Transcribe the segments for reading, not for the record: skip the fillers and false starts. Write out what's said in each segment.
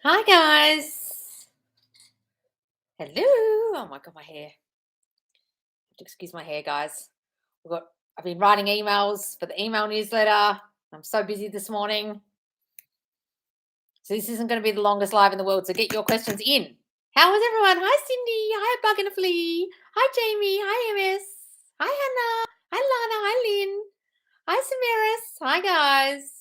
Hi guys. Hello. Oh my god, my hair. Have to excuse my hair, guys. I've been writing emails for the email newsletter. I'm so busy this morning. So this isn't going to be the longest live in the world. So get your questions in. How is everyone? Hi Cindy. Hi Bug and a Flea. Hi Jamie. Hi MS. Hi Hannah. Hi Lana. Hi Lynn. Hi Samaris. Hi guys.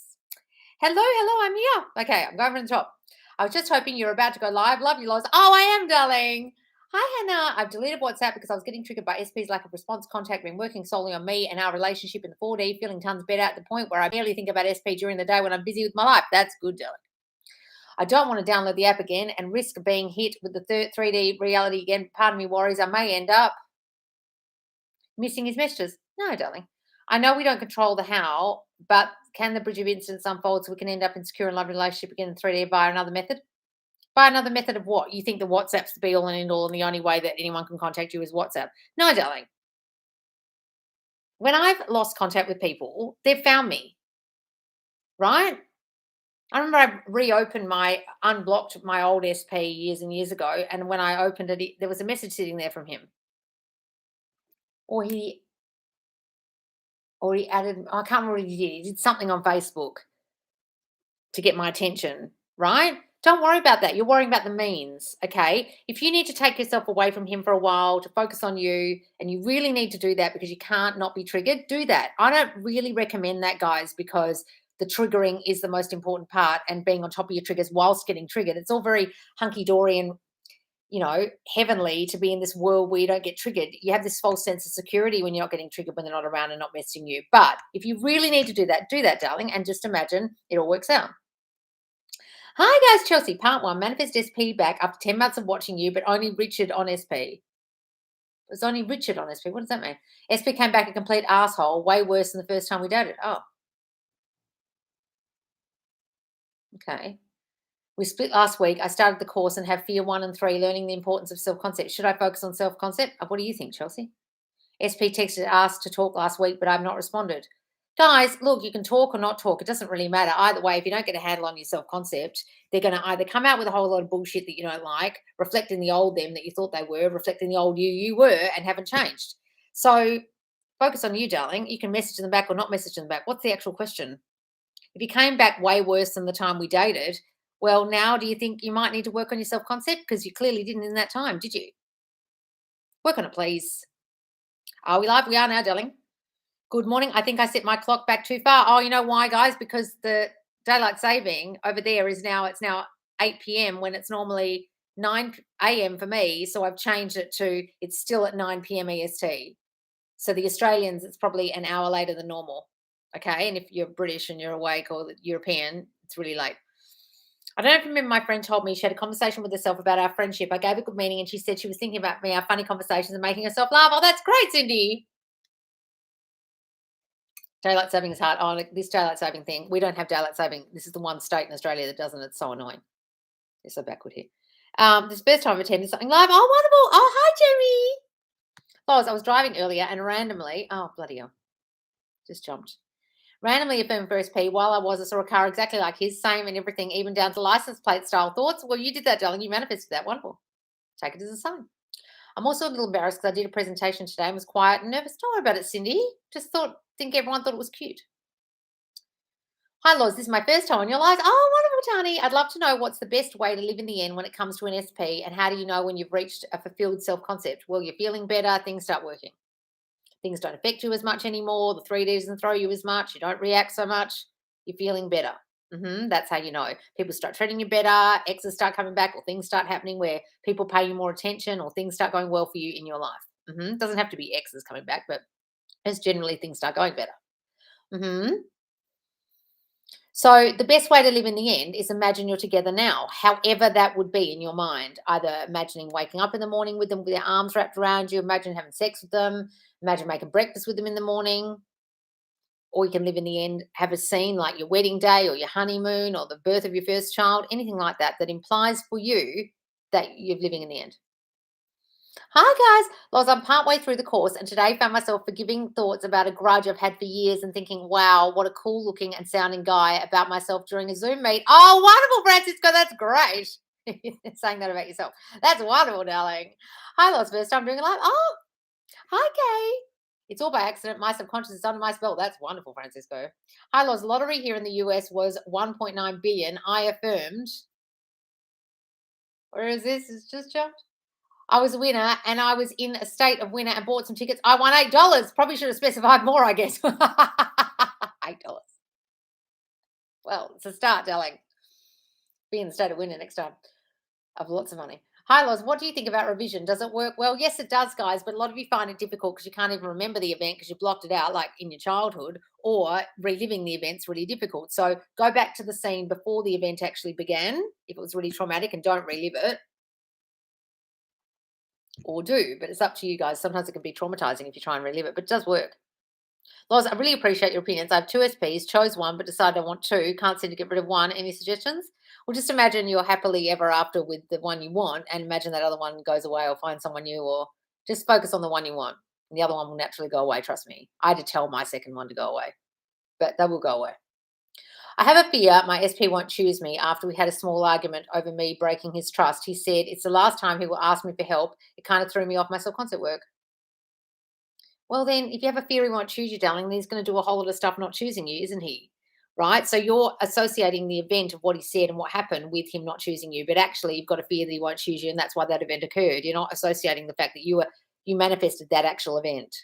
Hello, I'm here. Okay, I'm going from the top. I was just hoping you're about to go live. Love you, Lois. Oh, I am, darling. Hi, Hannah. I've deleted WhatsApp because I was getting triggered by SP's lack of response contact, been working solely on me and our relationship in the 4D, feeling tons better at the point where I barely think about SP during the day when I'm busy with my life. That's good, darling. I don't want to download the app again and risk being hit with the 3D reality again. Part of me worries I may end up missing his messages. No, darling. I know we don't control the how, but can the bridge of incidents unfold so we can end up in secure and loving relationship again in 3D via another method? By another method of what? You think the WhatsApp's the be all and end all and the only way that anyone can contact you is WhatsApp? No, darling. When I've lost contact with people, they've found me, right? I remember unblocked my old SP years and years ago, and when I opened it, there was a message sitting there from him, or he added. I can't remember what he did. He did something on Facebook to get my attention, right? Don't worry about that. You're worrying about the means, okay? If you need to take yourself away from him for a while to focus on you, and you really need to do that because you can't not be triggered, do that. I don't really recommend that, guys, because the triggering is the most important part, and being on top of your triggers whilst getting triggered. It's all very hunky dory and heavenly to be in this world where you don't get triggered. You have this false sense of security when you're not getting triggered when they're not around and not messaging you. But if you really need to do that, darling, and just imagine it all works out. Hi guys, Chelsea. Part 1. Manifest SP back after 10 months of watching you, but only Richard on SP. It was only Richard on SP. What does that mean? SP came back a complete asshole, way worse than the first time we dated. Oh, okay. We split last week. I started the course and have fear 1 and 3, learning the importance of self-concept. Should I focus on self-concept? What do you think, Chelsea? SP texted, asked to talk last week, but I've not responded. Guys, look, you can talk or not talk. It doesn't really matter. Either way, if you don't get a handle on your self concept, they're going to either come out with a whole lot of bullshit that you don't like, reflecting the old them that you thought they were, reflecting the old you were and haven't changed. So focus on you, darling. You can message them back or not message them back. What's the actual question? If you came back way worse than the time we dated, well, now do you think you might need to work on your self concept? Because you clearly didn't in that time, did you? Work on it, please. Are we live? We are now, darling. Good morning. I think I set my clock back too far. Oh, you know why, guys? Because the daylight saving over there it's now 8 p.m. when it's normally 9 a.m. for me. So I've changed it to it's still at 9 p.m. EST. So the Australians, it's probably an hour later than normal. Okay. And if you're British and you're awake or European, it's really late. I don't know if you remember my friend told me she had a conversation with herself about our friendship. I gave a good meaning and she said she was thinking about me, our funny conversations and making herself laugh. Oh, that's great, Cindy. Daylight saving is hard. Oh, this daylight saving thing, we don't have daylight saving. This is the one state in Australia that doesn't. It's so annoying. It's so backward here. This first time I've attended something live. Oh, wonderful. Oh, hi, Jerry. I was driving earlier and randomly, oh, bloody hell, just jumped. Randomly affirmed for SP. While I saw a car exactly like his, same and everything, even down to license plate style thoughts. Well, you did that, darling. You manifested that. Wonderful. Take it as a sign. I'm also a little embarrassed because I did a presentation today and was quiet and nervous. Don't worry about it, Cindy. Think everyone thought it was cute. Hi, Loz. This is my first time on your live. Oh, wonderful, Tani. I'd love to know what's the best way to live in the end when it comes to an SP, and how do you know when you've reached a fulfilled self-concept? Well, you're feeling better. Things start working. Things don't affect you as much anymore. The 3D doesn't throw you as much. You don't react so much. You're feeling better. That's how you know. People start treating you better. Exes start coming back, or things start happening where people pay you more attention, or things start going well for you in your life. Doesn't have to be exes coming back, but as generally things start going better. So the best way to live in the end is imagine you're together now, however that would be in your mind. Either imagining waking up in the morning with them with their arms wrapped around you, imagine having sex with them, imagine making breakfast with them in the morning. Or you can live in the end, have a scene like your wedding day or your honeymoon or the birth of your first child, anything like that, that implies for you that you're living in the end. Hi guys, Loz, I'm partway through the course and today found myself forgiving thoughts about a grudge I've had for years and thinking, wow, what a cool looking and sounding guy about myself during a Zoom meet. Oh, wonderful, Francisco. That's great. Saying that about yourself. That's wonderful, darling. Hi, Loz. First time doing a live. Oh, hi, Kay. It's all by accident. My subconscious is under my spell. That's wonderful, Francisco. Hi, Loz. Lottery here in the US was 1.9 billion. I affirmed. Where is this? It's just jumped. I was a winner and I was in a state of winner and bought some tickets. I won $8. Probably should have specified more, I guess. $8. Well, it's a start, darling. Be in the state of winner next time. I've lots of money. Hi, Loz. What do you think about revision? Does it work? Well, yes, it does, guys. But a lot of you find it difficult because you can't even remember the event because you blocked it out, like in your childhood, or reliving the event's really difficult. So go back to the scene before the event actually began, if it was really traumatic, and don't relive it, or do. But it's up to you guys. Sometimes it can be traumatizing if you try and relive it, but it does work. Loz, I really appreciate your opinions. I have two SPs, chose one, but decided I want two. Can't seem to get rid of one. Any suggestions? Well, just imagine you're happily ever after with the one you want, and imagine that other one goes away or find someone new, or just focus on the one you want. And the other one will naturally go away. Trust me. I had to tell my second one to go away, but they will go away. I have a fear my SP won't choose me after we had a small argument over me breaking his trust. He said it's the last time he will ask me for help. It kind of threw me off my self-concept work. Well, then, if you have a fear he won't choose you, darling, then he's going to do a whole lot of stuff not choosing you, isn't he? Right? So you're associating the event of what he said and what happened with him not choosing you, but actually you've got a fear that he won't choose you, and that's why that event occurred. You're not associating the fact that you manifested that actual event.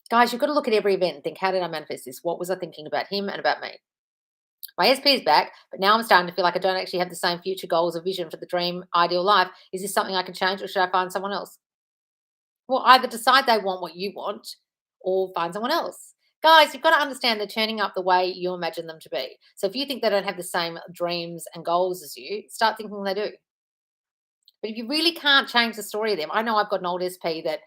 Guys, you've got to look at every event and think, how did I manifest this? What was I thinking about him and about me? My SP is back, but now I'm starting to feel like I don't actually have the same future goals or vision for the dream ideal life. Is this something I can change, or should I find someone else? Well, either decide they want what you want or find someone else. Guys, you've got to understand they're turning up the way you imagine them to be. So if you think they don't have the same dreams and goals as you, start thinking they do. But if you really can't change the story of them, I know I've got an old SP that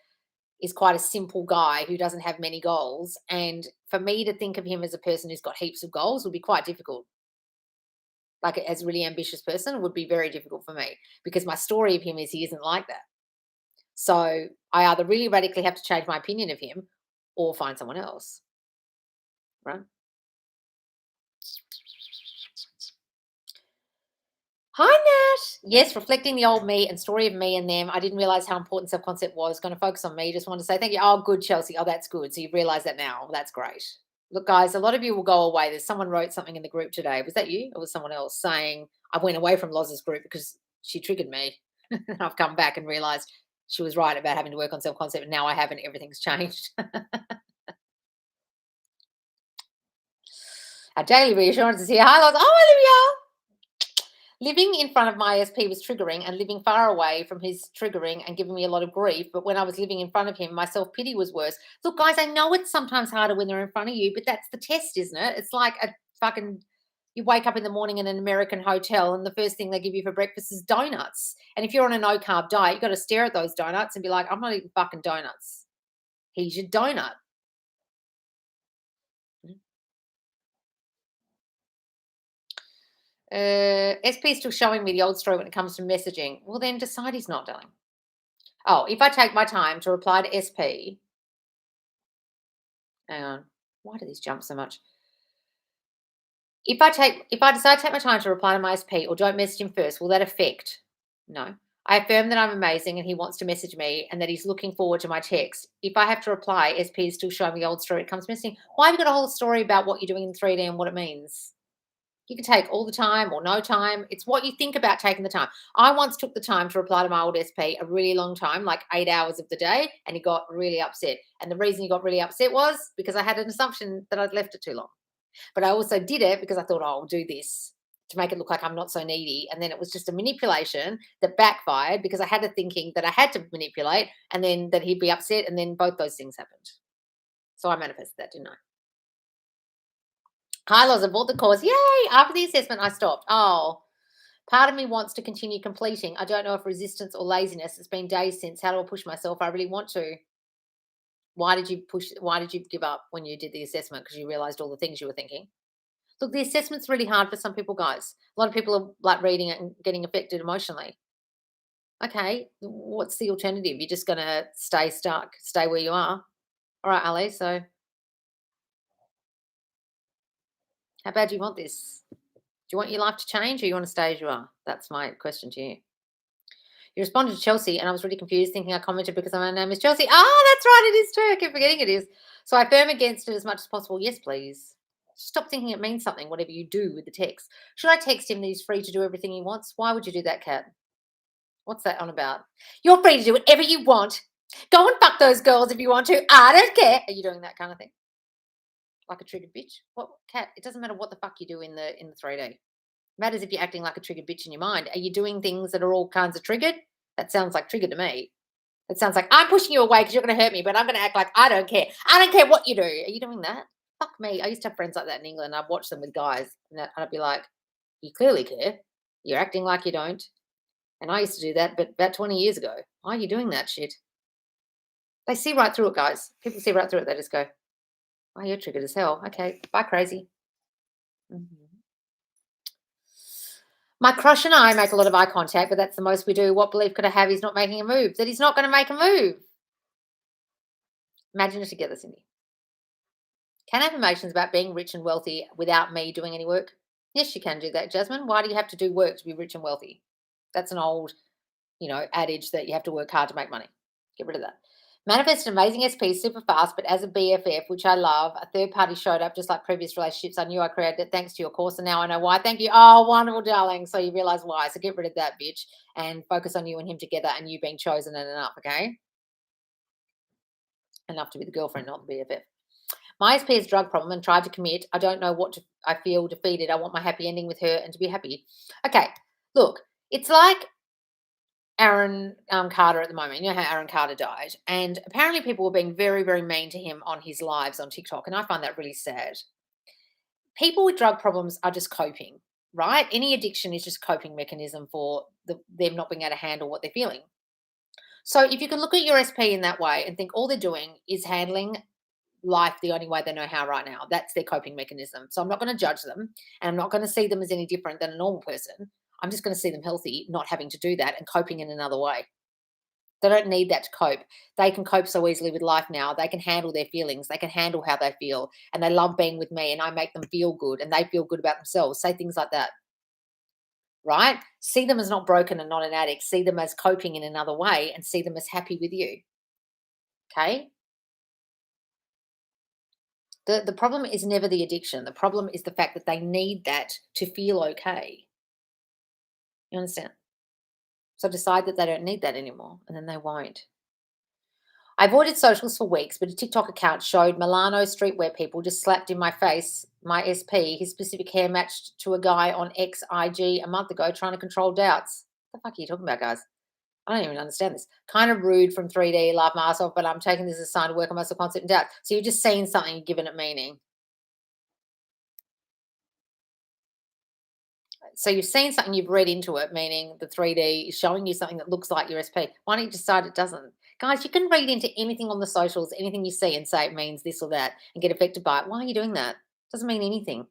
is quite a simple guy who doesn't have many goals. And for me to think of him as a person who's got heaps of goals would be quite difficult. Like as a really ambitious person would be very difficult for me because my story of him is he isn't like that. So I either really radically have to change my opinion of him or find someone else, right? Hi, Nat. Yes, reflecting the old me and story of me and them. I didn't realize how important self concept was. Going to focus on me. Just wanted to say thank you. Oh, good, Chelsea. Oh, that's good. So you've realized that now. That's great. Look, guys, a lot of you will go away. There's someone wrote something in the group today. Was that you or was someone else saying I went away from Loz's group because she triggered me? And I've come back and realized she was right about having to work on self concept. And now I haven't. Everything's changed. Our daily reassurance is here. Hi, Loz. Oh, Olivia. Living in front of my SP was triggering, and living far away from his triggering and giving me a lot of grief. But when I was living in front of him, my self pity was worse. Look, guys, I know it's sometimes harder when they're in front of you, but that's the test, isn't it? It's like a fucking you wake up in the morning in an American hotel and the first thing they give you for breakfast is donuts. And if you're on a no carb diet, you've got to stare at those donuts and be like, I'm not eating fucking donuts. Here's your donut. SP is still showing me the old story when it comes to messaging. Well, then decide he's not, darling. Oh, if I take my time to reply to SP, hang on. Why do these jump so much? If I decide to take my time to reply to my SP or don't message him first, will that affect? No. I affirm that I'm amazing and he wants to message me and that he's looking forward to my text. If I have to reply, SP is still showing me the old story. It comes missing. Why have you got a whole story about what you're doing in 3D and what it means? You can take all the time or no time. It's what you think about taking the time. I once took the time to reply to my old SP a really long time, like 8 hours of the day, and he got really upset. And the reason he got really upset was because I had an assumption that I'd left it too long. But I also did it because I thought, oh, I'll do this to make it look like I'm not so needy. And then it was just a manipulation that backfired because I had a thinking that I had to manipulate and then that he'd be upset. And then both those things happened. So I manifested that, didn't I? Hi, Loz, I bought the course. Yay! After the assessment, I stopped. Oh, part of me wants to continue completing. I don't know if resistance or laziness. It's been days since. How do I push myself? I really want to. Why did you push? Why did you give up when you did the assessment? Because you realized all the things you were thinking. Look, the assessment's really hard for some people, guys. A lot of people are like reading it and getting affected emotionally. Okay, what's the alternative? You're just going to stay stuck, stay where you are. All right, Ali. So, how bad do you want this? Do you want your life to change or you want to stay as you are? That's my question to you. You responded to Chelsea, and I was really confused, thinking I commented because my name is Chelsea. Oh, that's right, it is too. I keep forgetting it is. So I affirm against it as much as possible. Yes, please. Stop thinking it means something, whatever you do with the text. Should I text him that he's free to do everything he wants? Why would you do that, Kat? What's that on about? You're free to do whatever you want. Go and fuck those girls if you want to. I don't care. Are you doing that kind of thing? Like a triggered bitch? What, Kat? It doesn't matter what the fuck you do in the 3D. Matters if you're acting like a triggered bitch in your mind. Are you doing things that are all kinds of triggered? That sounds like triggered to me. It sounds like I'm pushing you away because you're going to hurt me, but I'm going to act like I don't care. I don't care what you do. Are you doing that? Fuck me. I used to have friends like that in England. I'd watch them with guys, and I'd be like, you clearly care. You're acting like you don't. And I used to do that, but about 20 years ago. Why are you doing that shit? They see right through it, guys. People see right through it. They just go, oh, you're triggered as hell. Okay, bye, crazy. Mhm. My crush and I make a lot of eye contact, but that's the most we do. What belief could I have he's not making a move? That he's not going to make a move. Imagine it together, Cindy. Can affirmations about being rich and wealthy without me doing any work? Yes, you can do that, Jasmine. Why do you have to do work to be rich and wealthy? That's an old, adage that you have to work hard to make money. Get rid of that. Manifest an amazing SP super fast, but as a BFF, which I love, a third party showed up just like previous relationships. I knew I created it thanks to your course, and now I know why. Thank you. Oh, wonderful, darling. So you realize why. So get rid of that bitch and focus on you and him together and you being chosen and enough, okay? Enough to be the girlfriend, not the BFF. My SP has a drug problem and tried to commit. I don't know what to, I feel defeated. I want my happy ending with her and to be happy. Okay, look, it's like Aaron Carter at the moment. You know how Aaron Carter died? And apparently people were being very, very mean to him on his lives on TikTok. And I find that really sad. People with drug problems are just coping, right? Any addiction is just coping mechanism for them not being able to handle what they're feeling. So if you can look at your SP in that way and think all they're doing is handling life the only way they know how right now. That's their coping mechanism. So I'm not going to judge them and I'm not going to see them as any different than a normal person. I'm just going to see them healthy, not having to do that and coping in another way. They don't need that to cope. They can cope so easily with life now. They can handle their feelings. They can handle how they feel. And they love being with me and I make them feel good and they feel good about themselves. Say things like that, right? See them as not broken and not an addict. See them as coping in another way and see them as happy with you. Okay? The problem is never the addiction. The problem is the fact that they need that to feel okay. You understand? So decide that they don't need that anymore, and then they won't. I avoided socials for weeks, but a TikTok account showed Milano streetwear people just slapped in my face, my SP. His specific hair matched to a guy on XIG a month ago trying to control doubts. What the fuck are you talking about, guys? I don't even understand this. Kind of rude from 3D, laugh my ass off, but I'm taking this as a sign to work on my subconscious and doubt. So you're just seeing something and giving it meaning. So you've seen something, you've read into it, meaning the 3D is showing you something that looks like your SP. Why don't you decide it doesn't? Guys, you can read into anything on the socials, anything you see and say it means this or that and get affected by it. Why are you doing that? It doesn't mean anything.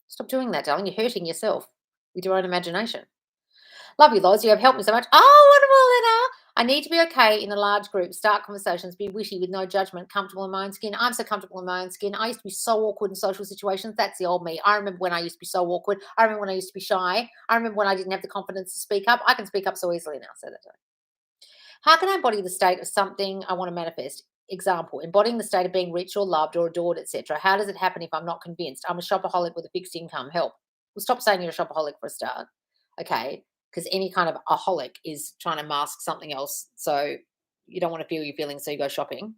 Stop doing that, darling. You're hurting yourself with your own imagination. Love you, Loz. You have helped me so much. Oh, wonderful, Lena. I need to be okay in a large group, start conversations, be witty with no judgment, comfortable in my own skin. I'm so comfortable in my own skin. I used to be so awkward in social situations. That's the old me. I remember when I used to be so awkward. I remember when I used to be shy. I remember when I didn't have the confidence to speak up. I can speak up so easily now. Say that to me. How can I embody the state of something I want to manifest? Example, embodying the state of being rich or loved or adored, etc. How does it happen if I'm not convinced? I'm a shopaholic with a fixed income. Help. Well, stop saying you're a shopaholic for a start. Okay. Because any kind of aholic is trying to mask something else. So you don't want to feel your feelings, so you go shopping.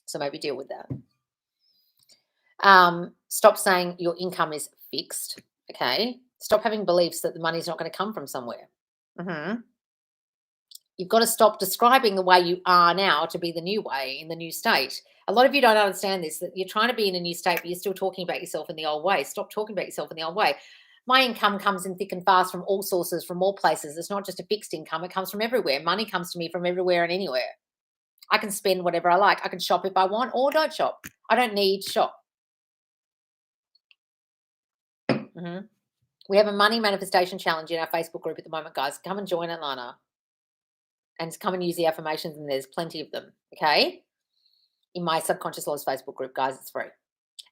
So maybe deal with that. Stop saying your income is fixed. Okay. Stop having beliefs that the money's not going to come from somewhere. You've got to stop describing the way you are now to be the new way in the new state. A lot of you don't understand this, that you're trying to be in a new state, but you're still talking about yourself in the old way. Stop talking about yourself in the old way. My income comes in thick and fast from all sources, from all places. It's not just a fixed income. It comes from everywhere. Money comes to me from everywhere and anywhere. I can spend whatever I like. I can shop if I want or don't shop. I don't need shop. We have a money manifestation challenge in our Facebook group at the moment, guys. Come and join Atlanta and come and use the affirmations, and there's plenty of them, okay? In my Subconscious Laws Facebook group, guys, it's free.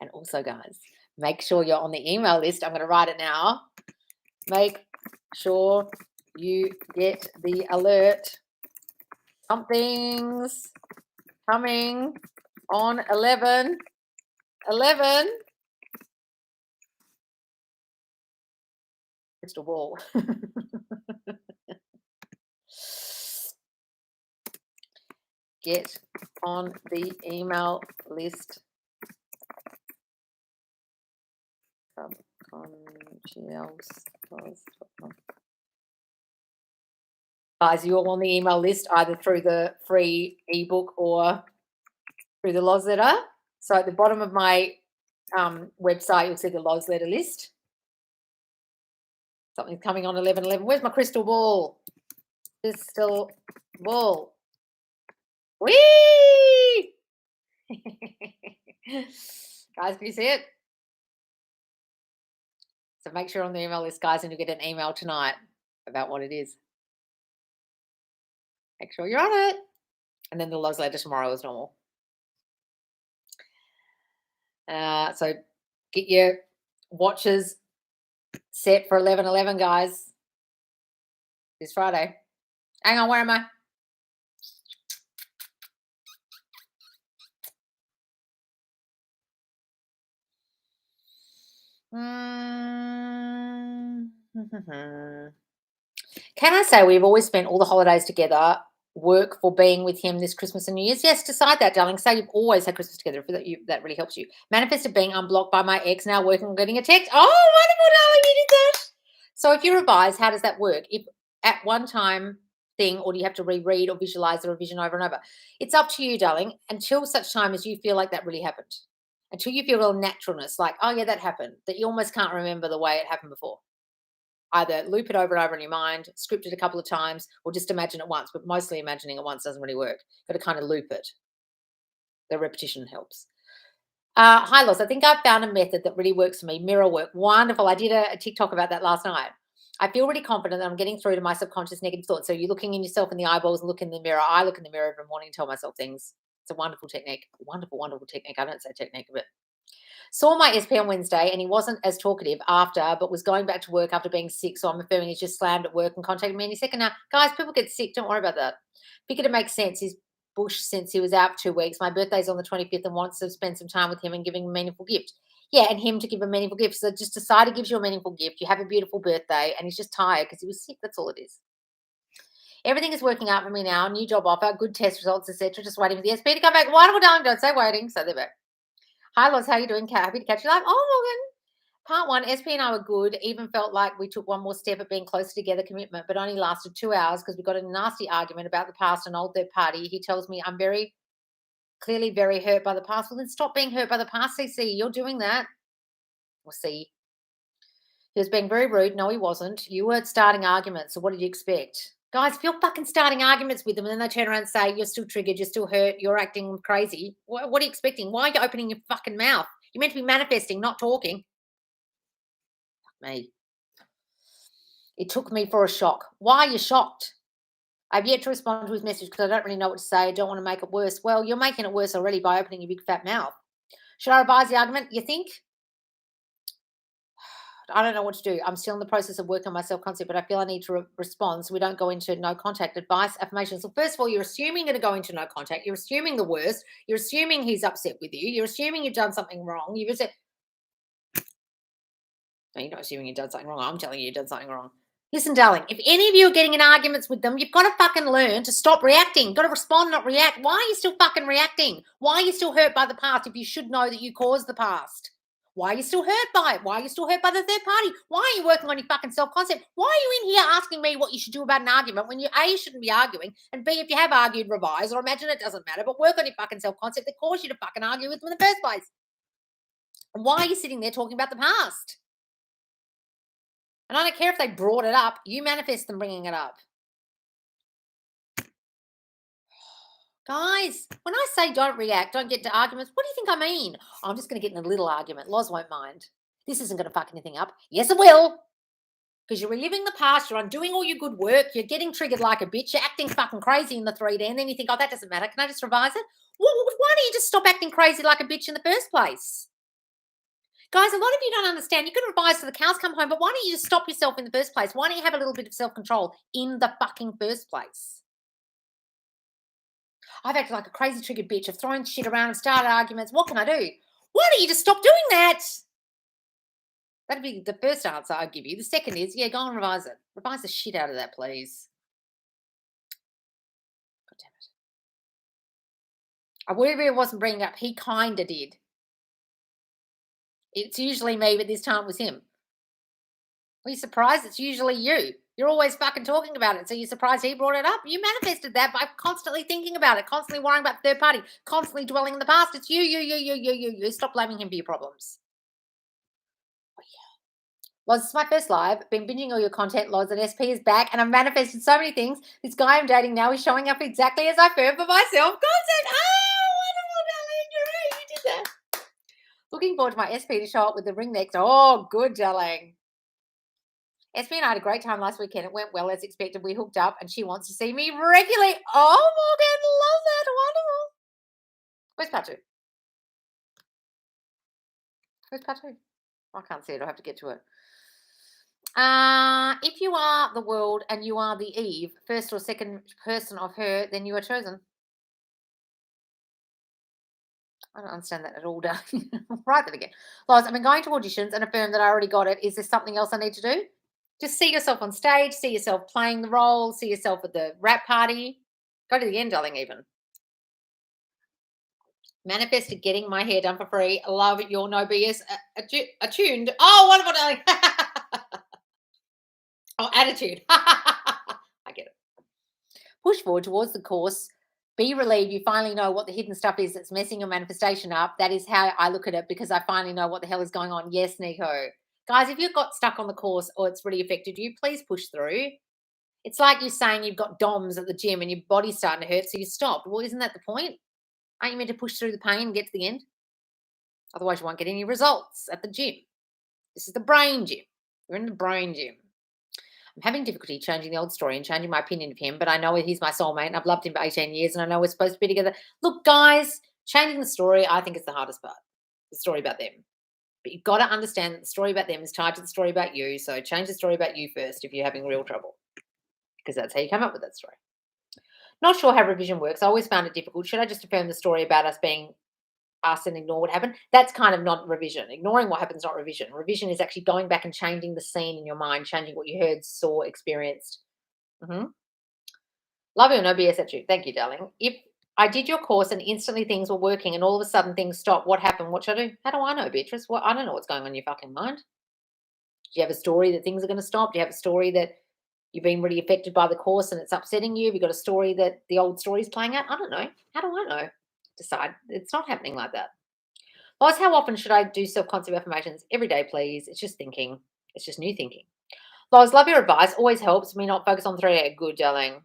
And also, guys, make sure you're on the email list. I'm going to write it now. Make sure you get the alert. Something's coming on 11. 11. Crystal ball. Get on the email list. Guys, you're all on the email list either through the free ebook or through the Loz letter. So at the bottom of my website, you'll see the Loz letter list. Something's coming on 11/11. Where's my crystal ball? Crystal ball. Whee! Guys, can you see it? So make sure you're on the email list, guys, and you'll get an email tonight about what it is. Make sure you're on it. And then the Loz letter tomorrow as normal. So get your watches set for 11/11, guys. This Friday. Hang on, where am I? Can I say we've always spent all the holidays together, work for being with him this Christmas and New Year's? Yes, decide that, darling. Say you've always had Christmas together. If that really helps you. Manifested being unblocked by my ex, now working on getting a text. Oh, wonderful, darling, you did that. So if you revise, how does that work? If at one time thing, or do you have to reread or visualize the revision over and over? It's up to you, darling, until such time as you feel like that really happened. Until you feel real naturalness, like, oh yeah, that happened, that you almost can't remember the way it happened before. Either loop it over and over in your mind, script it a couple of times, or just imagine it once, but mostly imagining it once doesn't really work. Got to kind of loop it. The repetition helps. Hi, Loz. I think I've found a method that really works for me. Mirror work. Wonderful. I did a TikTok about that last night. I feel really confident that I'm getting through to my subconscious negative thoughts. So you're looking in yourself in the eyeballs and look in the mirror. I look in the mirror every morning and tell myself things. It's a wonderful technique. Wonderful, wonderful technique. I don't say technique, but saw my SP on Wednesday and he wasn't as talkative after, but was going back to work after being sick. So I'm affirming he's just slammed at work and contacted me any second. Now, guys, people get sick. Don't worry about that. Figured it makes sense. He's bush since he was out for 2 weeks. My birthday's on the 25th and wants to spend some time with him and give him a meaningful gift. Yeah, and him to give a meaningful gift. So just decide he gives you a meaningful gift. You have a beautiful birthday and he's just tired because he was sick. That's all it is. Everything is working out for me now. New job offer, good test results, etc. Just waiting for the SP to come back. Wonderful, darling. Don't say waiting. So they're back. Hi, Loz. How you doing? Happy to catch you live. Oh, Morgan. Part 1, SP and I were good. Even felt like we took one more step at being closer together commitment, but only lasted 2 hours because we got a nasty argument about the past and old third party. He tells me I'm clearly very hurt by the past. Well, then stop being hurt by the past, CC. You're doing that. We'll see. He was being very rude. No, he wasn't. You weren't starting arguments. So what did you expect? Guys, if you're fucking starting arguments with them and then they turn around and say, you're still triggered, you're still hurt, you're acting crazy, what are you expecting? Why are you opening your fucking mouth? You're meant to be manifesting, not talking. Fuck me. It took me for a shock. Why are you shocked? I've yet to respond to his message because I don't really know what to say. I don't want to make it worse. Well, you're making it worse already by opening your big fat mouth. Should I revise the argument? You think? I don't know what to do. I'm still in the process of working on my self-concept, but I feel I need to respond so we don't go into no contact. Advice, affirmation. So first of all, you're assuming you're going to go into no contact. You're assuming the worst. You're assuming he's upset with you. You're assuming you've done something wrong. You've said, no, you're not assuming you've done something wrong. I'm telling you you've done something wrong. Listen, darling, if any of you are getting in arguments with them, you've got to fucking learn to stop reacting. You've got to respond, not react. Why are you still fucking reacting? Why are you still hurt by the past if you should know that you caused the past? Why are you still hurt by it? Why are you still hurt by the third party? Why are you working on your fucking self-concept? Why are you in here asking me what you should do about an argument when you, A, shouldn't be arguing, and B, if you have argued, revise, or imagine it doesn't matter, but work on your fucking self-concept that caused you to fucking argue with them in the first place? And why are you sitting there talking about the past? And I don't care if they brought it up. You manifest them bringing it up. Guys, when I say don't react, don't get into arguments, what do you think I mean? I'm just going to get in a little argument. Loz won't mind. This isn't going to fuck anything up. Yes, it will. because you're reliving the past, you're undoing all your good work, you're getting triggered like a bitch, you're acting fucking crazy in the 3D, and then you think, oh, that doesn't matter. Can I just revise it? Why don't you just stop acting crazy like a bitch in the first place? Guys, a lot of you don't understand. You can revise till the cows come home, but why don't you just stop yourself in the first place? Why don't you have a little bit of self-control in the fucking first place? I've acted like a crazy triggered bitch. I've thrown shit around and started arguments. What can I do? Why don't you just stop doing that? That'd be the first answer I'd give you. The second is, yeah, go and revise it. Revise the shit out of that, please. God damn it. Whatever it wasn't bringing up, he kind of did. It's usually me, but this time it was him. Are you surprised? It's usually you. You're always fucking talking about it. So you're surprised he brought it up? You manifested that by constantly thinking about it, constantly worrying about third party, constantly dwelling in the past. It's you. Stop blaming him for your problems. Loz, this is my first live. Been binging all your content. Loz, and SP is back, and I've manifested so many things. This guy I'm dating now is showing up exactly as I affirmed for my self-concept. Oh, wonderful, darling. You're right. You did that. Looking forward to my SP to show up with the ring next. Oh, good, darling. SP and I had a great time last weekend. It went well as expected. We hooked up, and she wants to see me regularly. Oh, Morgan, love that. Wonderful. Where's part two? Where's part two? I can't see it. I'll have to get to it. If you are the world and you are the Eve, first or second person of her, then you are chosen. I don't understand that at all, darling. Right then again. Loz, I've been going to auditions and affirmed that I already got it. Is there something else I need to do? Just see yourself on stage, see yourself playing the role, see yourself at the rap party. Go to the end, darling, even. Manifested getting my hair done for free. I love it. You're no BS. Attuned. Oh, wonderful, darling. Oh, attitude. I get it. Push forward towards the course. Be relieved you finally know what the hidden stuff is that's messing your manifestation up. That is how I look at it, because I finally know what the hell is going on. Yes, Nico. Guys, if you've got stuck on the course or it's really affected you, please push through. It's like you saying you've got DOMs at the gym and your body's starting to hurt, so you stopped. Well, isn't that the point? Aren't you meant to push through the pain and get to the end? Otherwise, you won't get any results at the gym. This is the brain gym. We're in the brain gym. I'm having difficulty changing the old story and changing my opinion of him, but I know he's my soulmate and I've loved him for 18 years and I know we're supposed to be together. Look, guys, changing the story, I think, is the hardest part. The story about them. But you've got to understand that the story about them is tied to the story about you. So change the story about you first if you're having real trouble, because that's how you come up with that story. Not sure how revision works. I always found it difficult. Should I just affirm the story about us being us and ignore what happened? That's kind of not revision. Ignoring what happens is not revision. Revision is actually going back and changing the scene in your mind, changing what you heard, saw, experienced. Love you, no BS at you. Thank you, darling. If I did your course and instantly things were working and all of a sudden things stopped, what happened? What should I do? How do I know, Beatrice? Well, I don't know what's going on in your fucking mind. Do you have a story that things are going to stop? Do you have a story that you've been really affected by the course and it's upsetting you? Have you got a story that the old story is playing out? I don't know. How do I know? Decide. It's not happening like that. Lois, how often should I do self-concept affirmations? Every day, please. It's just thinking. It's just new thinking. Lois, love your advice. Always helps me not focus on 3. Good, darling.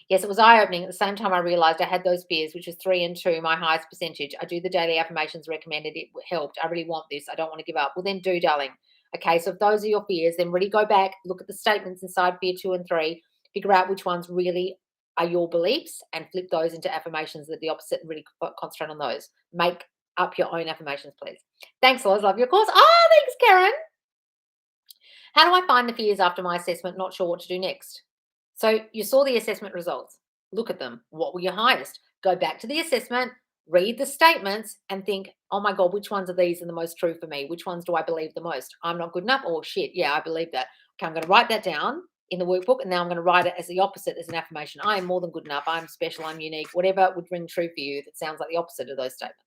Yes, it was eye-opening. At the same time, I realized I had those fears, which was 3 and 2, my highest percentage. I do the daily affirmations recommended. It helped. I really want this. I don't want to give up. Well, then do, darling. Okay, so if those are your fears, then really go back, look at the statements inside fear 2 and 3, figure out which ones really are your beliefs and flip those into affirmations that are the opposite and really concentrate on those. Make up your own affirmations, please. Thanks, Lois. Love your course. Oh, thanks, Karen. How do I find the fears after my assessment? Not sure what to do next. So you saw the assessment results. Look at them. What were your highest? Go back to the assessment, read the statements and think, oh my God, which ones of these are the most true for me? Which ones do I believe the most? I'm not good enough. Oh shit, yeah, I believe that. Okay, I'm going to write that down in the workbook, and now I'm going to write it as the opposite, as an affirmation. I am more than good enough. I'm special. I'm unique. Whatever would ring true for you that sounds like the opposite of those statements.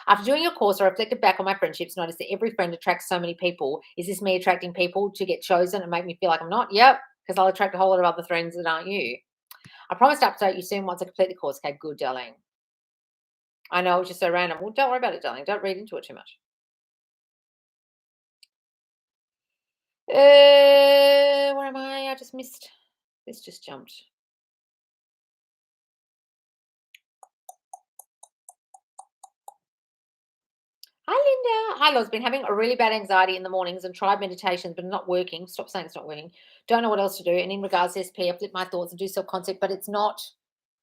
After doing your course, I reflected back on my friendships, noticed that every friend attracts so many people. Is this me attracting people to get chosen and make me feel like I'm not? Yep, because I'll attract a whole lot of other friends that aren't you. I promise to update you soon once I complete the course. Okay, good, darling. I know it's just so random. Well, don't worry about it, darling. Don't read into it too much. Where am I? I just missed. This just jumped. Hi, Linda. Hi, Loz. Been having a really bad anxiety in the mornings and tried meditations, but not working. Stop saying it's not working. Don't know what else to do. And in regards to SP, I flip my thoughts and do self-concept, but it's not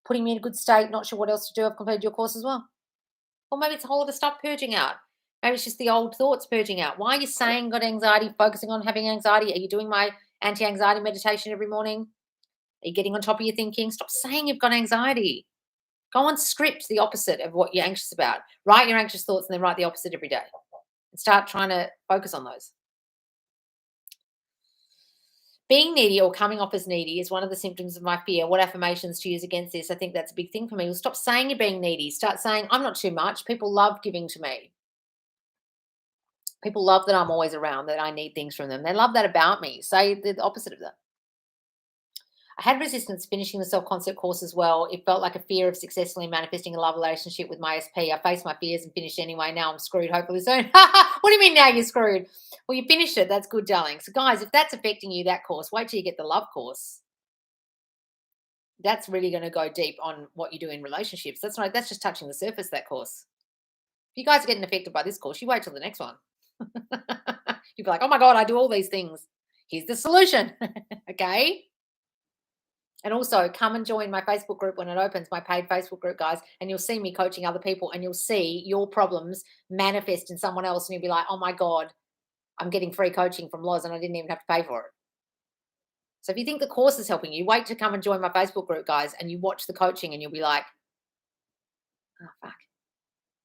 putting me in a good state. Not sure what else to do. I've completed your course as well. Or maybe it's a whole lot of stuff purging out. Maybe it's just the old thoughts purging out. Why are you saying got anxiety, focusing on having anxiety? Are you doing my anti-anxiety meditation every morning? Are you getting on top of your thinking? Stop saying you've got anxiety. Go on script the opposite of what you're anxious about. Write your anxious thoughts and then write the opposite every day. And start trying to focus on those. Being needy or coming off as needy is one of the symptoms of my fear. What affirmations to use against this? I think that's a big thing for me. Well, stop saying you're being needy. Start saying, I'm not too much. People love giving to me. People love that I'm always around, that I need things from them. They love that about me. Say the opposite of that. I had resistance finishing the self-concept course as well. It felt like a fear of successfully manifesting a love relationship with my SP. I faced my fears and finished anyway. Now I'm screwed, hopefully soon. What do you mean now you're screwed? Well, you finished it. That's good, darling. So, guys, if that's affecting you, that course, wait till you get the love course. That's really going to go deep on what you do in relationships. That's just touching the surface, that course. If you guys are getting affected by this course, you wait till the next one. You'll be like, oh my God, I do all these things. Here's the solution. Okay. And also come and join my Facebook group when it opens, my paid Facebook group, guys, and you'll see me coaching other people and you'll see your problems manifest in someone else and you'll be like, oh my God, I'm getting free coaching from Loz and I didn't even have to pay for it. So if you think the course is helping you, wait to come and join my Facebook group, guys, and you watch the coaching and you'll be like, oh, fuck.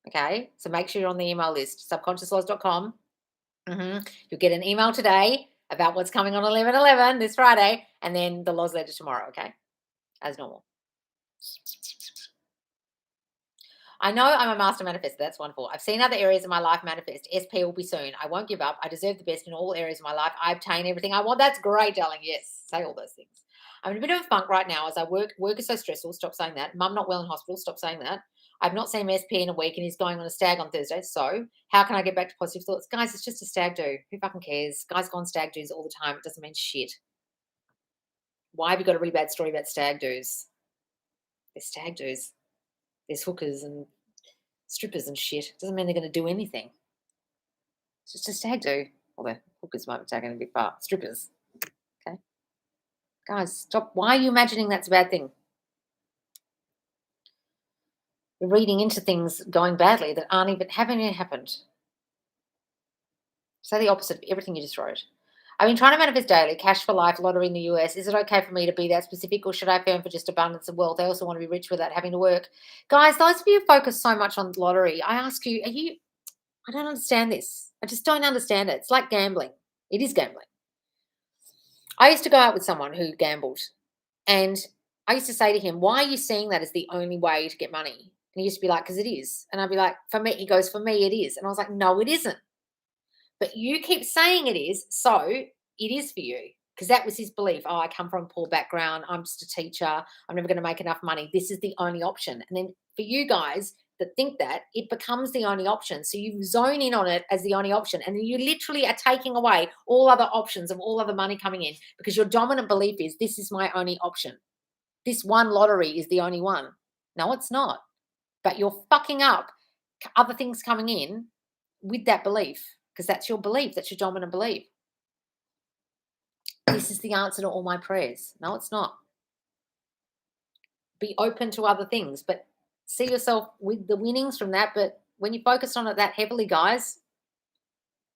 Okay, so make sure you're on the email list, subconsciousloz.com. You'll get an email today about what's coming on 11/11 this Friday, and then the Loz letter tomorrow, okay, as normal. I know I'm a master manifestor. That's wonderful. I've seen other areas of my life manifest. SP will be soon. I won't give up. I deserve the best in all areas of my life. I obtain everything I want. That's great, darling. Yes, say all those things. I'm in a bit of a funk right now as I work. Work is so stressful. Stop saying that. Mum not well in hospital. Stop saying that. I've not seen my SP in a week and he's going on a stag on Thursday. So how can I get back to positive thoughts? Guys, it's just a stag do. Who fucking cares? Guys go on stag do's all the time. It doesn't mean shit. Why have you got a really bad story about stag do's? There's stag do's. There's hookers and strippers and shit. Doesn't mean they're going to do anything. It's just a stag do. Although hookers might be taken a bit far. Strippers. Okay. Guys, stop. Why are you imagining that's a bad thing? You're reading into things going badly that haven't even happened. Say the opposite of everything you just wrote. I've been trying to manifest daily, cash for life, lottery in the US. Is it okay for me to be that specific or should I affirm for just abundance of wealth? I also want to be rich without having to work. Guys, those of you who focus so much on lottery, I ask you, I don't understand this. I just don't understand it. It's like gambling. It is gambling. I used to go out with someone who gambled and I used to say to him, why are you seeing that as the only way to get money? And he used to be like, because it is. And I'd be like, for me, he goes, for me, it is. And I was like, no, it isn't. But you keep saying it is, so it is for you. Because that was his belief. Oh, I come from a poor background. I'm just a teacher. I'm never going to make enough money. This is the only option. And then for you guys that think that, it becomes the only option. So you zone in on it as the only option. And then you literally are taking away all other options of all other money coming in because your dominant belief is this is my only option. This one lottery is the only one. No, it's not. But you're fucking up other things coming in with that belief because that's your belief. That's your dominant belief. This is the answer to all my prayers. No, it's not. Be open to other things, but see yourself with the winnings from that. But when you focus on it that heavily, guys,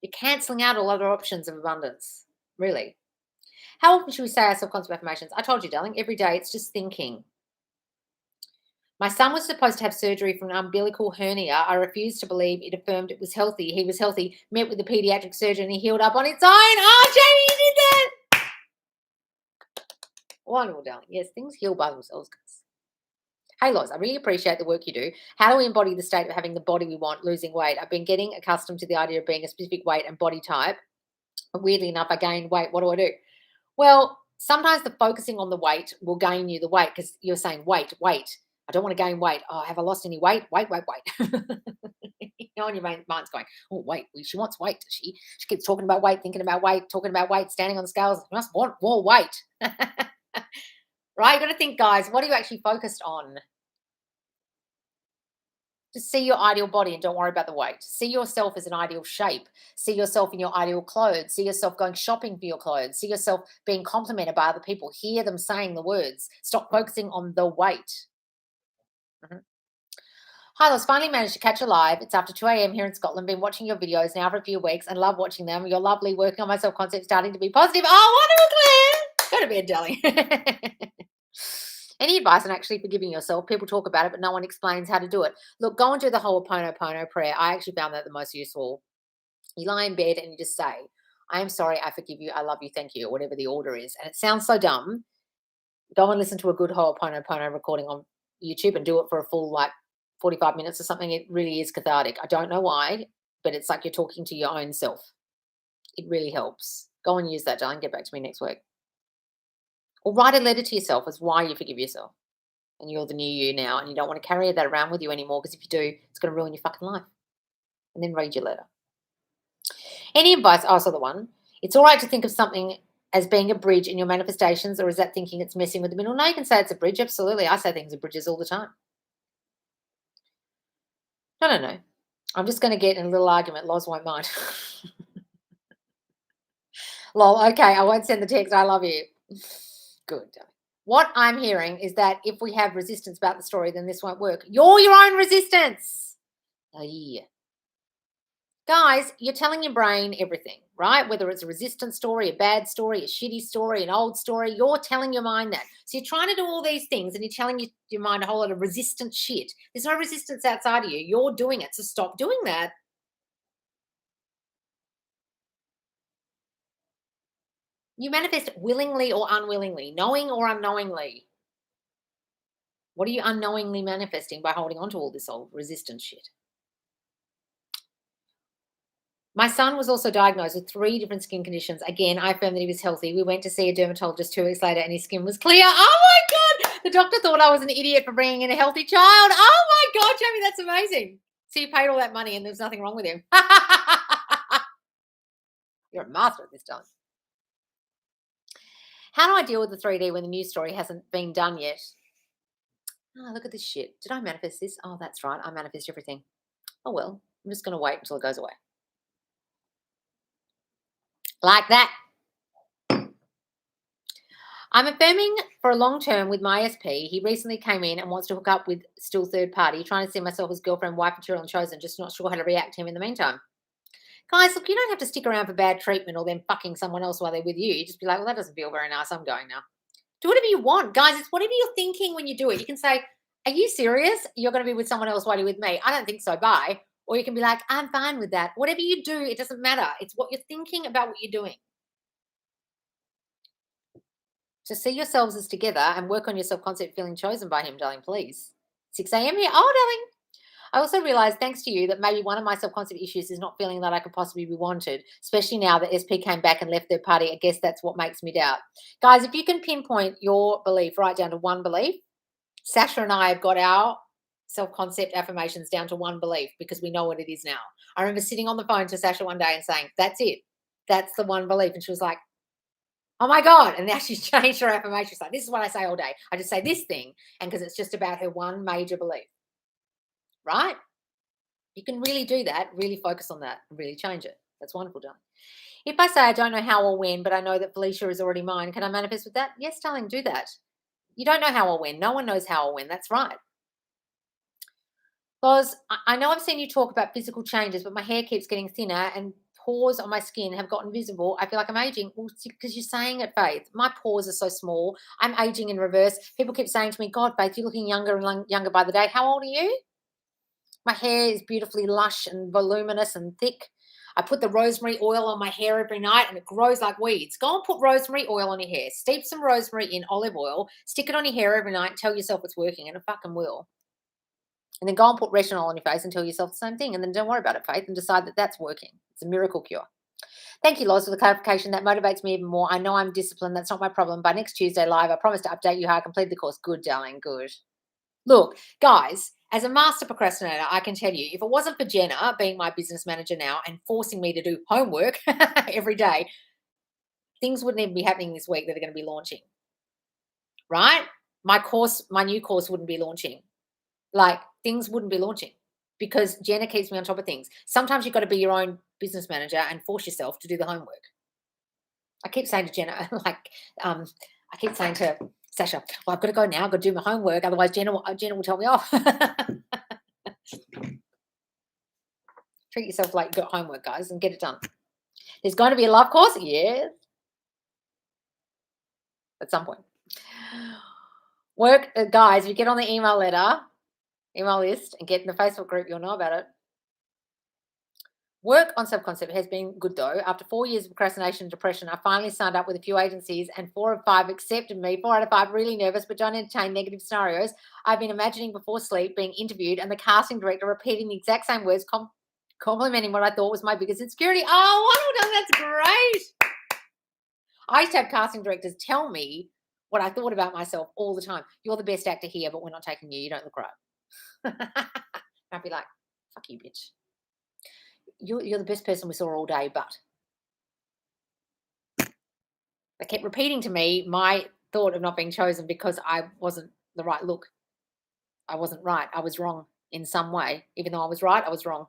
you're cancelling out all other options of abundance. Really. How often should we say our self-concept affirmations? I told you, darling, every day. It's just thinking. My son was supposed to have surgery for an umbilical hernia. I refused to believe it. Affirmed it was healthy. He was healthy. Met with the pediatric surgeon. He healed up on its own. Oh, Jamie, you did that. Wonderful, darling. Yes, things heal by themselves, guys. Hey, Loz, I really appreciate the work you do. How do we embody the state of having the body we want, losing weight? I've been getting accustomed to the idea of being a specific weight and body type. But weirdly enough, I gained weight. What do I do? Well, sometimes the focusing on the weight will gain you the weight because you're saying, wait. I don't want to gain weight. Oh, have I lost any weight? Wait. You know, and your mind's going, oh, wait, she wants weight, does she? She keeps talking about weight, thinking about weight, talking about weight, standing on the scales. You must want more weight. Right? You've got to think, guys, what are you actually focused on? Just see your ideal body and don't worry about the weight. See yourself as an ideal shape. See yourself in your ideal clothes. See yourself going shopping for your clothes. See yourself being complimented by other people. Hear them saying the words. Stop focusing on the weight. Mhm. Hi, Loz. Finally managed to catch a live. It's after 2 a.m. here in Scotland. Been watching your videos now for a few weeks and love watching them. You're lovely. Working on my self concept, starting to be positive. Oh, wonderful, Claire. Go to bed, darling. Any advice on actually forgiving yourself? People talk about it, but no one explains how to do it. Look, go and do the whole Ho'oponopono prayer. I actually found that the most useful. You lie in bed and you just say, I am sorry, I forgive you, I love you, thank you, or whatever the order is. And it sounds so dumb. Go and listen to a good Ho'oponopono recording on YouTube and do it for a full, like, 45 minutes or something. It really is cathartic. I don't know why, but it's like you're talking to your own self. It really helps. Go and use that, darling. Get back to me next week. Or write a letter to yourself as why you forgive yourself. And you're the new you now, and you don't want to carry that around with you anymore, because if you do, it's going to ruin your fucking life. And then read your letter. Any advice? Also, the one. It's all right to think of something as being a bridge in your manifestations, or is that thinking it's messing with the middle? No, you can say it's a bridge. Absolutely. I say things are bridges all the time. No. I'm just going to get in a little argument. Loz won't mind. Lol, okay, I won't send the text. I love you. Good. What I'm hearing is that if we have resistance about the story, then this won't work. You're your own resistance. Oh, yeah. Guys, you're telling your brain everything, right? Whether it's a resistance story, a bad story, a shitty story, an old story, you're telling your mind that. So you're trying to do all these things and you're telling your mind a whole lot of resistant shit. There's no resistance outside of you. You're doing it. So stop doing that. You manifest willingly or unwillingly, knowing or unknowingly. What are you unknowingly manifesting by holding on to all this old resistance shit? My son was also diagnosed with 3 different skin conditions. Again, I affirmed that he was healthy. We went to see a dermatologist 2 weeks later and his skin was clear. Oh my God. The doctor thought I was an idiot for bringing in a healthy child. Oh my God, Jamie, that's amazing. So you paid all that money and there was nothing wrong with him. You're a master at this, darling. How do I deal with the 3D when the news story hasn't been done yet? Oh, look at this shit. Did I manifest this? Oh, that's right. I manifest everything. Oh, well, I'm just going to wait until it goes away. Like that. I'm affirming for a long term with my SP. He recently came in and wants to hook up with still third party, trying to see myself as girlfriend, wife, material, and chosen, just not sure how to react to him in the meantime. Guys, look, you don't have to stick around for bad treatment or them fucking someone else while they're with you. You just be like, well, that doesn't feel very nice. I'm going now. Do whatever you want. Guys, it's whatever you're thinking when you do it. You can say, are you serious? You're going to be with someone else while you're with me? I don't think so. Bye. Or you can be like, I'm fine with that. Whatever you do, it doesn't matter. It's what you're thinking about what you're doing. So see yourselves as together and work on your self-concept feeling chosen by him, darling, please. 6 a.m. here. Oh, darling. I also realized, thanks to you, that maybe one of my self-concept issues is not feeling that I could possibly be wanted, especially now that SP came back and left their party. I guess that's what makes me doubt. Guys, if you can pinpoint your belief right down to one belief, Sasha and I have got our self-concept affirmations down to one belief because we know what it is now. I remember sitting on the phone to Sasha one day and saying, that's it. That's the one belief. And she was like, oh my God. And now she's changed her affirmation. She's like, this is what I say all day. I just say this thing. And because it's just about her one major belief, right? You can really do that, really focus on that, and really change it. That's wonderful, darling. If I say I don't know how or when, but I know that Felicia is already mine, can I manifest with that? Yes, darling, do that. You don't know how or when. No one knows how or when. That's right. Because I know I've seen you talk about physical changes, but my hair keeps getting thinner and pores on my skin have gotten visible. I feel like I'm aging. Well, because you're saying it, Faith. My pores are so small. I'm aging in reverse. People keep saying to me, God, Faith, you're looking younger and younger by the day. How old are you? My hair is beautifully lush and voluminous and thick. I put the rosemary oil on my hair every night and it grows like weeds. Go and put rosemary oil on your hair. Steep some rosemary in olive oil. Stick it on your hair every night. Tell yourself it's working, and it fucking will. And then go and put retinol on your face and tell yourself the same thing. And then don't worry about it, Faith, and decide that that's working. It's a miracle cure. Thank you, Loz, for the clarification. That motivates me even more. I know I'm disciplined. That's not my problem. By next Tuesday live, I promise to update you how I completed the course. Good, darling. Good. Look, guys, as a master procrastinator, I can tell you, if it wasn't for Jenna being my business manager now and forcing me to do homework every day, things wouldn't even be happening this week that are going to be launching, right? My new course wouldn't be launching. Like, things wouldn't be launching. because Jenna keeps me on top of things. Sometimes you've got to be your own business manager and force yourself to do the homework. I keep saying to Jenna, I keep saying to Sasha, well, I've got to go now. I've got to do my homework. Otherwise, Jenna will tell me off. Treat yourself like you've got homework, guys, and get it done. There's going to be a live course? Yes. At some point. Guys, if you get on the email list, and get in the Facebook group, you'll know about it. Work on self-concept has been good, though. After 4 years of procrastination and depression, I finally signed up with a few agencies, and 4 of 5 accepted me. 4 out of 5 really nervous, but don't entertain negative scenarios. I've been imagining before sleep being interviewed and the casting director repeating the exact same words, complimenting what I thought was my biggest insecurity. Oh, well done. That's great. I used to have casting directors tell me what I thought about myself all the time. You're the best actor here, but we're not taking you. You don't look right. I'd be like, fuck you, bitch. You're the best person we saw all day, but they kept repeating to me my thought of not being chosen because I wasn't the right look. I wasn't right. I was wrong in some way. Even though I was right, I was wrong.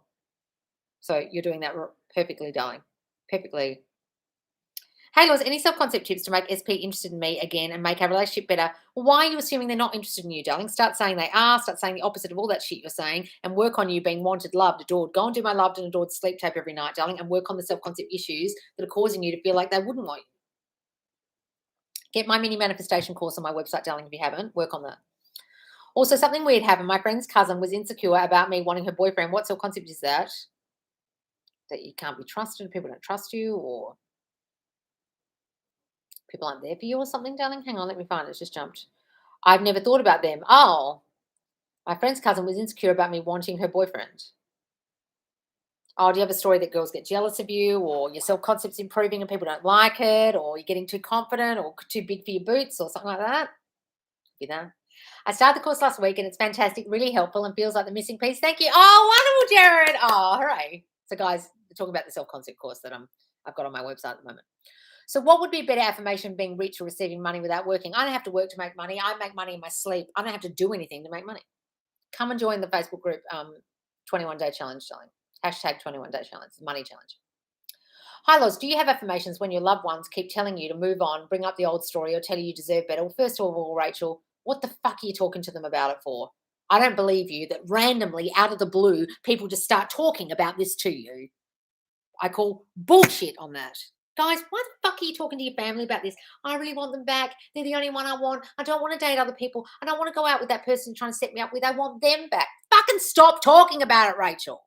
So you're doing that perfectly, darling. Perfectly. Hey, Laws, any self-concept tips to make SP interested in me again and make our relationship better? Well, why are you assuming they're not interested in you, darling? Start saying they are. Start saying the opposite of all that shit you're saying and work on you being wanted, loved, adored. Go and do my loved and adored sleep tape every night, darling, and work on the self-concept issues that are causing you to feel like they wouldn't want you. Get my mini manifestation course on my website, darling, if you haven't. Work on that. Also, something weird happened. My friend's cousin was insecure about me wanting her boyfriend. What self-concept is that? That you can't be trusted, people don't trust you, or people aren't there for you or something, darling? Hang on, let me find it. It's just jumped. I've never thought about them. Oh, my friend's cousin was insecure about me wanting her boyfriend. Oh, do you have a story that girls get jealous of you, or your self-concept's improving and people don't like it, or you're getting too confident or too big for your boots or something like that? You know? I started the course last week and it's fantastic, really helpful, and feels like the missing piece. Thank you. Oh, wonderful, Jared. Oh, hooray. So, guys, we're talking about the self-concept course that I've got on my website at the moment. So what would be a better affirmation, being rich or receiving money without working? I don't have to work to make money. I make money in my sleep. I don't have to do anything to make money. Come and join the Facebook group, 21-day challenge, darling. Hashtag 21-day challenge, money challenge. Hi, Loz. Do you have affirmations when your loved ones keep telling you to move on, bring up the old story, or tell you deserve better? Well, first of all, Rachel, what the fuck are you talking to them about it for? I don't believe you that randomly, out of the blue, people just start talking about this to you. I call bullshit on that. Guys, why the fuck are you talking to your family about this? I really want them back. They're the only one I want. I don't want to date other people. I don't want to go out with that person trying to set me up with. I want them back. Fucking stop talking about it, Rachel.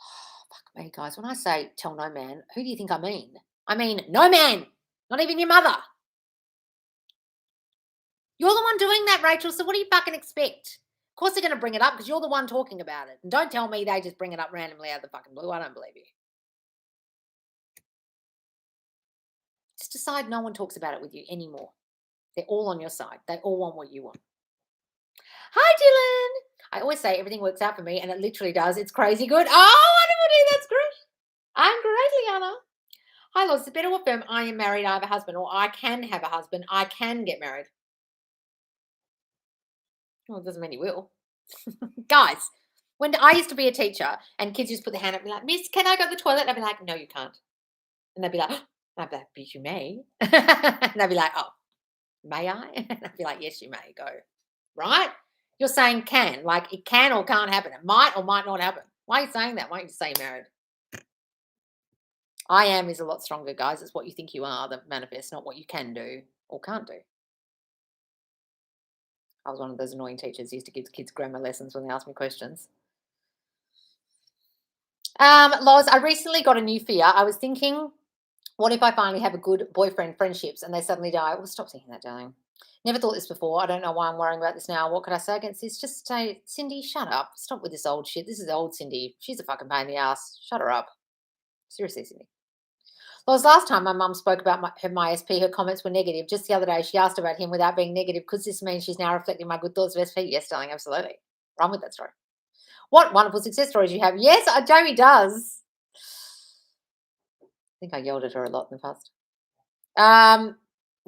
Oh, fuck me, guys. When I say tell no man, who do you think I mean? I mean no man. Not even your mother. You're the one doing that, Rachel. So what do you fucking expect? Of course they're going to bring it up because you're the one talking about it. And don't tell me they just bring it up randomly out of the fucking blue. I don't believe you. Just decide no one talks about it with you anymore. They're all on your side. They all want what you want. Hi, Dylan. I always say everything works out for me, and it literally does. It's crazy good. Oh, wonderful. That's great. I'm great, Liana. Hi, Loz. It's better to affirm I am married, I have a husband, or I can have a husband, I can get married. Well, it doesn't mean you will. Guys, when I used to be a teacher and kids used to put their hand up and be like, Miss, can I go to the toilet? And I'd be like, no, you can't. And they'd be like, I'd be like, but you may. And they'd be like, oh, may I? And I'd be like, yes, you may go. Right? You're saying can, like it can or can't happen. It might or might not happen. Why are you saying that? Why don't you say married? I am is a lot stronger, guys. It's what you think you are that manifests, not what you can do or can't do. I was one of those annoying teachers who used to give kids grammar lessons when they asked me questions. Loz, I recently got a new fear. I was thinking, what if I finally have a good boyfriend friendships and they suddenly die? Well, stop thinking that, darling. Never thought this before. I don't know why I'm worrying about this now. What could I say against this? Just say, Cindy, shut up. Stop with this old shit. This is old Cindy. She's a fucking pain in the ass. Shut her up. Seriously, Cindy. Well, last time my mum spoke about my SP, her comments were negative. Just the other day, she asked about him without being negative. Could this mean she's now reflecting my good thoughts of SP? Yes, darling, absolutely. Run with that story. What wonderful success stories you have. Yes, Jamie does. I think I yelled at her a lot in the past.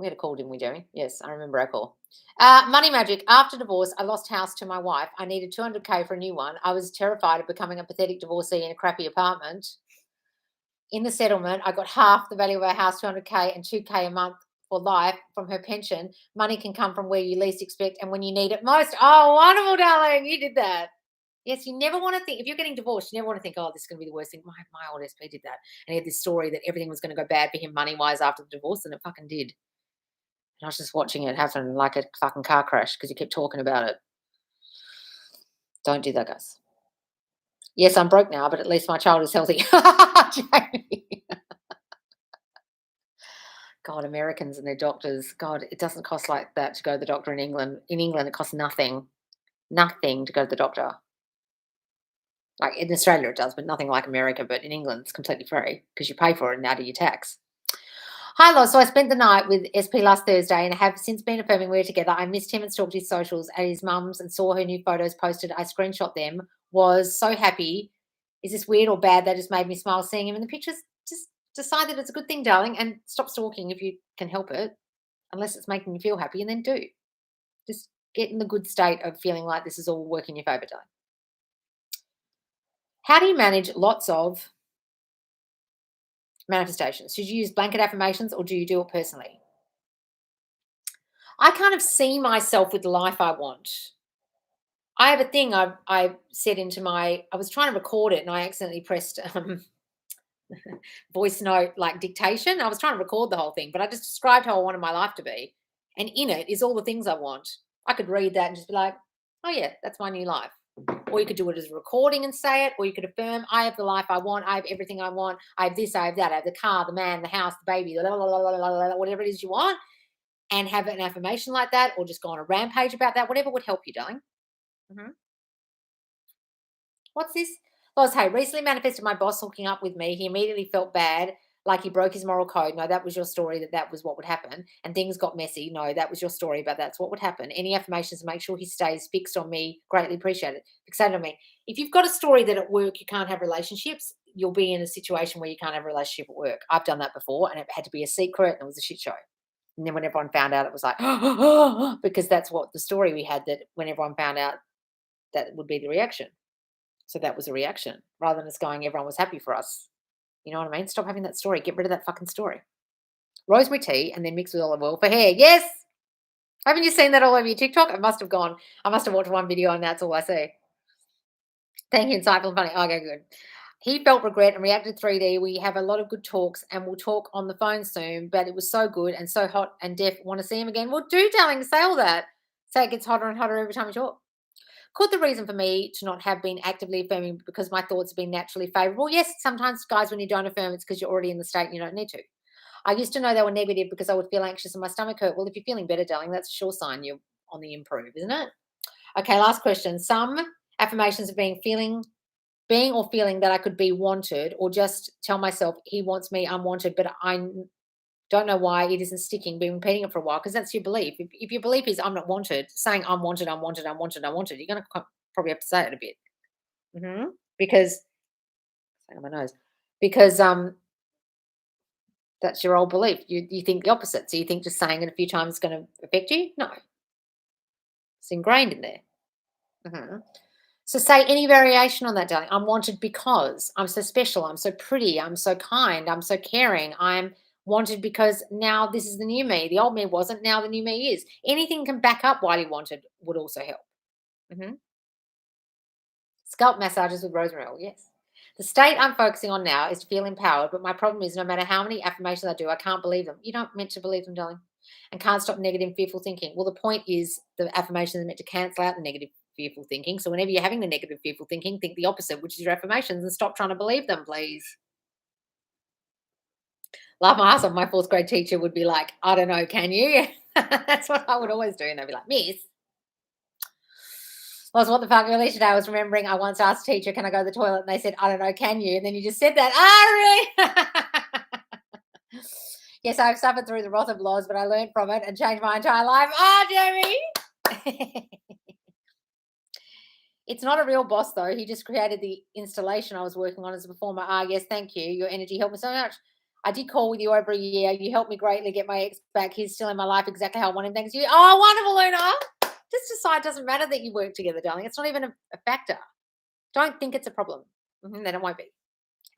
We had a call, didn't we, Jeremy? Yes, I remember our call. Money magic. After divorce, I lost house to my wife. I needed 200K for a new one. I was terrified of becoming a pathetic divorcee in a crappy apartment. In the settlement, I got half the value of our house, 200K, and 2K a month for life from her pension. Money can come from where you least expect and when you need it most. Oh, wonderful, darling. You did that. Yes, you never want to think, if you're getting divorced, you never want to think, oh, this is going to be the worst thing. My old SP did that. And he had this story that everything was going to go bad for him money wise after the divorce, and it fucking did. And I was just watching it happen like a fucking car crash because he kept talking about it. Don't do that, guys. Yes, I'm broke now, but at least my child is healthy. Jamie. God, Americans and their doctors. God, it doesn't cost like that to go to the doctor in England. In England, it costs nothing. Nothing to go to the doctor. Like in Australia, it does, but nothing like America. But in England, it's completely free because you pay for it and out of your tax. Hi, Loz. So I spent the night with SP last Thursday and have since been affirming we're together. I missed him and stalked his socials at his mum's and saw her new photos posted. I screenshot them. Was so happy. Is this weird or bad? That just made me smile seeing him in the pictures. Just decide that it's a good thing, darling, and stop stalking if you can help it, unless it's making you feel happy, and then do. Just get in the good state of feeling like this is all working in your favour, darling. How do you manage lots of manifestations? Should you use blanket affirmations or do you do it personally? I kind of see myself with the life I want. I have a thing I said into my, I was trying to record it and I accidentally pressed voice note like dictation. I was trying to record the whole thing, but I just described how I wanted my life to be. And in it is all the things I want. I could read that and just be like, oh yeah, that's my new life. Or you could do it as a recording and say it, or you could affirm, I have the life I want, I have everything I want, I have this, I have that, I have the car, the man, the house, the baby, whatever it is you want, and have an affirmation like that, or just go on a rampage about that, whatever would help you, darling. Mhm. What's this? Loz, hey, recently manifested my boss hooking up with me. He immediately felt bad, like he broke his moral code. No, that was your story that was what would happen. And things got messy. No, that was your story, but that's what would happen. Any affirmations to make sure he stays fixed on me, greatly appreciated. Fixated on me. If you've got a story that at work you can't have relationships, you'll be in a situation where you can't have a relationship at work. I've done that before and it had to be a secret and it was a shit show. And then when everyone found out, it was like, because that's what the story we had, that when everyone found out, that would be the reaction. So that was a reaction rather than us going, everyone was happy for us. You know what I mean? Stop having that story. Get rid of that fucking story. Rosemary tea and then mix with olive oil for hair. Yes. Haven't you seen that all over your TikTok? I must have watched one video and that's all I see. Thank you, insightful and funny. Okay, good. He felt regret and reacted 3D. We have a lot of good talks and we'll talk on the phone soon, but it was so good and so hot and deaf. Want to see him again? Well, do, darling, say all that. Say it gets hotter and hotter every time you talk. Could the reason for me to not have been actively affirming be because my thoughts have been naturally favorable? Yes, sometimes, guys, when you don't affirm, it's because you're already in the state and you don't need to. I used to know they were negative because I would feel anxious and my stomach hurt. Well, if you're feeling better, darling, that's a sure sign you're on the improve, isn't it? Okay, last question. Some affirmations of being or feeling that I could be wanted, or just tell myself he wants me, I'm wanted, but I don't know why it isn't sticking. Been repeating it for a while because that's your belief. If your belief is I'm not wanted, saying I'm wanted, I'm wanted, I'm wanted, I'm wanted, you're going to probably have to say it a bit. Because on my nose, because that's your old belief. You think the opposite. So you think just saying it a few times is going to affect you? No, it's ingrained in there. So say any variation on that, darling. I'm wanted because I'm so special. I'm so pretty. I'm so kind. I'm so caring. I'm wanted because now this is the new me. The old me wasn't. Now the new me is. Anything can back up why you wanted would also help. Scalp massages with rosemary oil. Yes. The state I'm focusing on now is to feel empowered, but my problem is no matter how many affirmations I do, I can't believe them. You don't meant to believe them, darling, and can't stop negative, fearful thinking. Well, the point is the affirmations are meant to cancel out the negative, fearful thinking. So whenever you're having the negative, fearful thinking, think the opposite, which is your affirmations, and stop trying to believe them, please. Laugh my ass off. My fourth grade teacher would be like, I don't know, can you? That's what I would always do. And they'd be like, Miss. Was what the fuck earlier today I was remembering I once asked a teacher, can I go to the toilet? And they said, I don't know, can you? And then you just said that. Really? Yes, I've suffered through the wrath of laws, but I learned from it and changed my entire life. Jeremy. It's not a real boss, though. He just created the installation I was working on as a performer. Yes, thank you. Your energy helped me so much. I did call with you over a year. You helped me greatly get my ex back. He's still in my life exactly how I want him. Thanks to you. Oh, wonderful, Luna. Just decide it doesn't matter that you work together, darling. It's not even a factor. Don't think it's a problem. Then it won't be.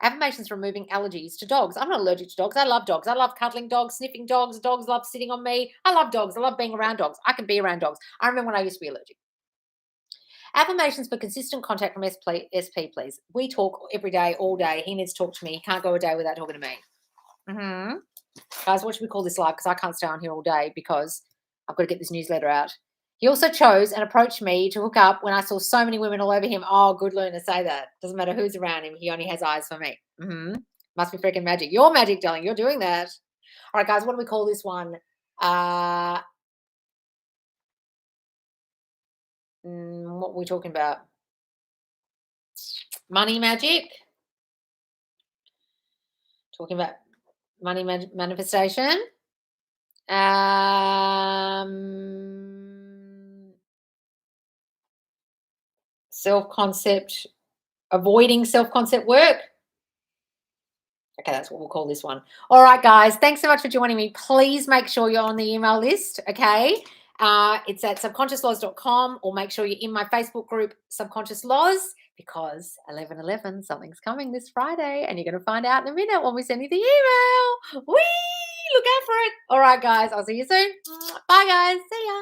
Affirmations removing allergies to dogs. I'm not allergic to dogs. I love dogs. I love cuddling dogs, sniffing dogs. Dogs love sitting on me. I love dogs. I love being around dogs. I can be around dogs. I remember when I used to be allergic. Affirmations for consistent contact from SP, please. We talk every day, all day. He needs to talk to me. He can't go a day without talking to me. Guys, what should we call this live? Because I can't stay on here all day because I've got to get this newsletter out. He also chose and approached me to hook up when I saw so many women all over him. Oh, good Luna, say that. Doesn't matter who's around him. He only has eyes for me. Must be freaking magic. You're magic, darling. You're doing that. All right, guys, what do we call this one? What were we talking about? Money magic. Talking about money manifestation. Self-concept, avoiding self-concept work. Okay, that's what we'll call this one. All right, guys, thanks so much for joining me. Please make sure you're on the email list, okay? It's at subconsciouslaws.com, or make sure you're in my Facebook group, Subconscious Laws, because 11/11, something's coming this Friday, and you're going to find out in a minute when we send you the email. Whee! Look out for it. All right, guys, I'll see you soon. Bye, guys. See ya.